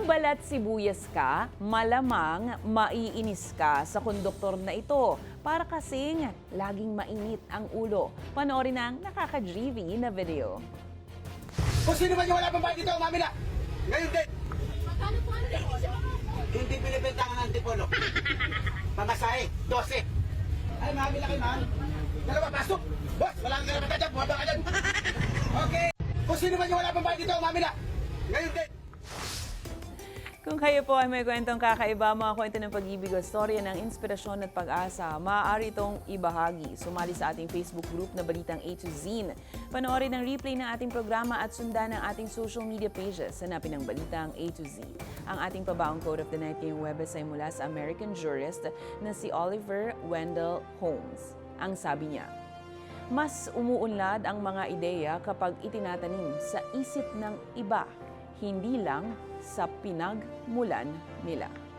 balat sibuyas ka, malamang maiinis ka sa konduktor na ito para kasing laging mainit ang ulo. Panoorin ang nakaka-GV na video. Kung sino man yung wala pang bayad dito, umamila. Ngayon din. Hindi binibenta ang antipolo. Pamasahe, 12. Ay, mamila kayo, ma'am. Dalawa, pasok. Boss, wala kang karapatan dyan. Bumaba ka dyan. Okay. Kung sino man yung wala pang bayad dito, umamila. Ngayon din. Kung kayo po ay may kwentong kakaiba, mga kwento ng pag-ibig o storya ng inspirasyon at pag-asa, maaari itong ibahagi. Sumali sa ating Facebook group na Balitang A to Z. Panoorin ang replay ng ating programa at sundan ang ating social media pages. Hanapin ang Balitang A to Z. Ang ating pabaong quote of the night ngayong Webes ay mula sa American jurist na si Oliver Wendell Holmes. Ang sabi niya, mas umuunlad ang mga ideya kapag itinatanim sa isip ng iba, hindi lang sa pinagmulan nila.